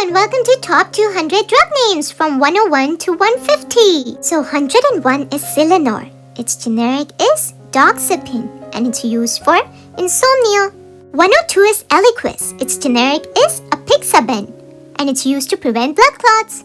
and welcome to Top 200 Drug Names from 101 to 150. So 101 is Silanor. Its generic is Doxepin and it's used for insomnia. 102 is Eliquis. Its generic is Apixaben and it's used to prevent blood clots.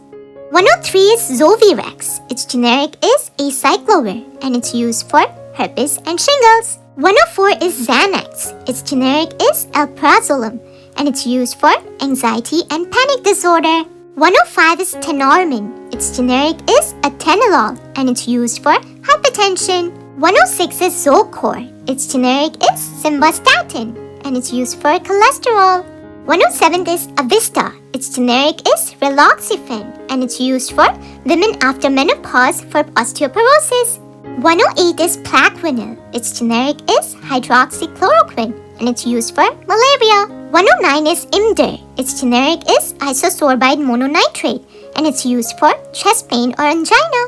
103 is Zovirax. Its generic is Acyclovir and it's used for herpes and shingles. 104 is Xanax. Its generic is Alprazolam and it's used for anxiety and panic disorder. 105 is Tenormin. Its generic is Atenolol and it's used for hypertension. 106 is Zocor. Its generic is Simvastatin and it's used for cholesterol. 107 is Avista. Its generic is Reloxifene and it's used for women after menopause for osteoporosis. 108 is Plaquenil. Its generic is hydroxychloroquine and it's used for malaria. 109 is Imdir. Its generic is isosorbide mononitrate and it's used for chest pain or angina.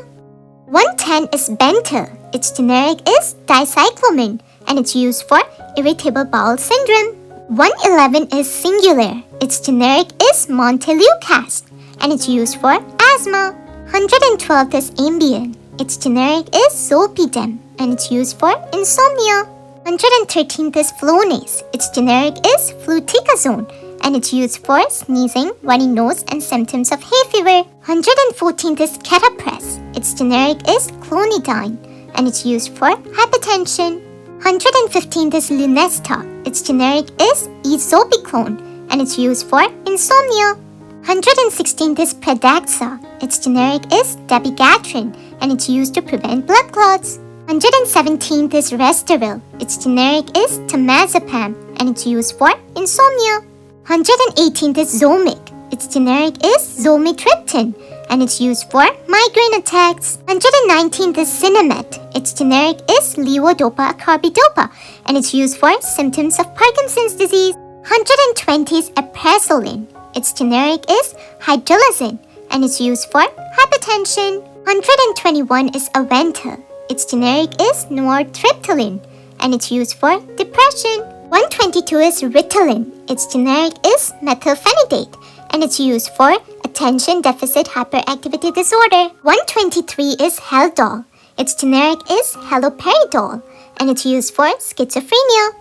110 is Bentyl. Its generic is dicyclomine and it's used for irritable bowel syndrome. 111 is Singular. Its generic is Montelukast and it's used for asthma. 112 is Ambien. Its generic is Zolpidem and it's used for insomnia. 113th is Flonase. Its generic is Fluticasone and it's used for sneezing, runny nose, and symptoms of hay fever. 114th is Ketapres. Its generic is Clonidine and it's used for hypertension. 115th is Lunesta. Its generic is Ezopiclone and it's used for insomnia. 116th is Pradaxa. Its generic is Dabigatran and it's used to prevent blood clots. 117th is Restoril. Its generic is Temazepam and it's used for insomnia. 118th is Zomig. Its generic is Zomitriptan and it's used for migraine attacks. 119th is Sinemet. Its generic is Levodopa carbidopa and it's used for symptoms of Parkinson's disease. 120 is Aprazolam. Its generic is Hydralazine and it's used for hypertension. 121 is Aventil. Its generic is Nortriptyline and it's used for depression. 122 is Ritalin. Its generic is methylphenidate and it's used for attention deficit hyperactivity disorder. 123 is Haldol. Its generic is Haloperidol and it's used for schizophrenia.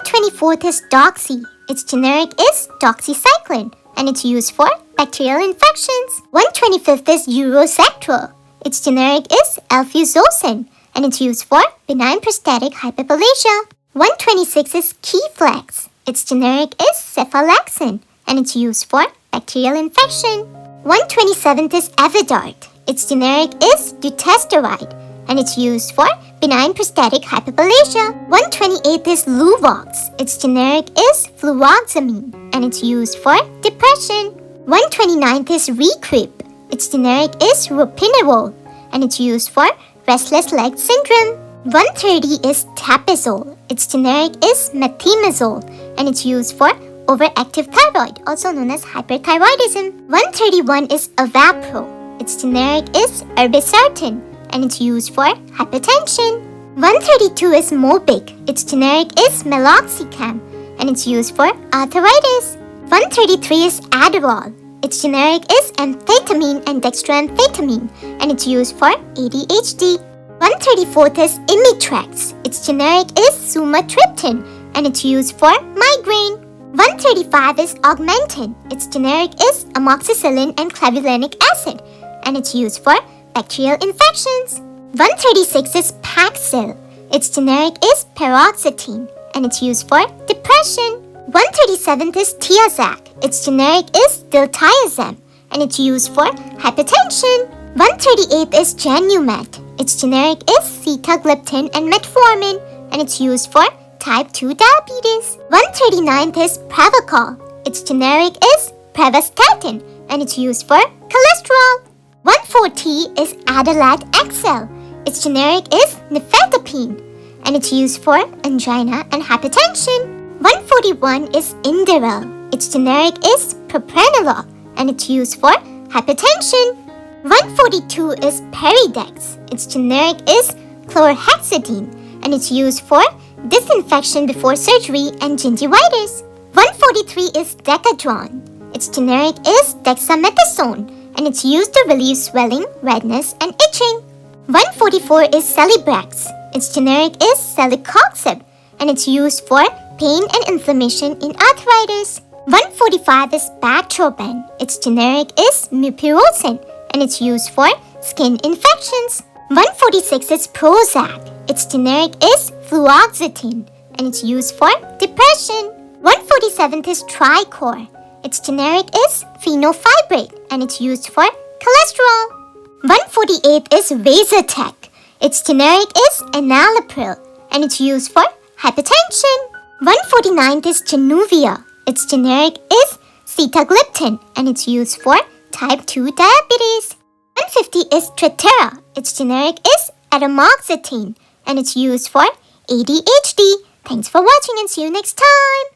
124th is Doxy. Its generic is Doxycycline and it's used for bacterial infections. 125th is Urosectrol. Its generic is Alfuzosin and it's used for benign prostatic hyperplasia. 126 is Keflex. Its generic is Cephalexin and it's used for bacterial infection. 127th is Avodart. Its generic is Dutasteride and it's used for benign prostatic hyperplasia. 128th is Luvox. Its generic is Fluvoxamine and it's used for depression. 129th is Requip. Its generic is Ropinirole and it's used for restless leg syndrome. 130 is Tapizole. Its generic is Methimazole and it's used for overactive thyroid, also known as hyperthyroidism. 131 is Avapro. Its generic is Irbesartan and it's used for hypertension. 132 is Mobic. Its generic is Meloxicam and it's used for arthritis. 133 is Adderall. Its generic is amphetamine and dextroamphetamine and it's used for ADHD. 134th is Imitrex. Its generic is Sumatriptan and it's used for migraine. 135 is Augmentin. Its generic is amoxicillin and clavulanic acid and it's used for bacterial infections. 136 is Paxil. Its generic is Paroxetine and it's used for depression. 137th is Tiazac. Its generic is Diltiazem and it's used for hypertension. 138th is Genumet. Its generic is Sitagliptin and Metformin and it's used for type 2 diabetes. 139th is Pravachol. Its generic is Pravastatin and it's used for cholesterol. 140 is Adalat XL. Its generic is Nifedipine and it's used for angina and hypertension. 141 is Inderal. Its generic is Propranolol and it's used for hypertension. 142 is Peridex. Its generic is Chlorhexidine and it's used for disinfection before surgery and gingivitis. 143 is Decadron. Its generic is dexamethasone, and it's used to relieve swelling, redness, and itching. 144 is Celebrex. Its generic is celecoxib, and it's used for pain and inflammation in arthritis. 145 is Bactroban. Its generic is mupirocin, and it's used for skin infections. 146 is Prozac. Its generic is fluoxetine, and it's used for depression. 147 is Tricor. Its generic is fenofibrate, and it's used for cholesterol. 148 is Vasotac. Its generic is enalapril, and it's used for hypertension. 149 is Januvia. Its generic is sitagliptin, and it's used for type 2 diabetes. 150 is Strattera. Its generic is atomoxetine, and it's used for ADHD. Thanks for watching and see you next time.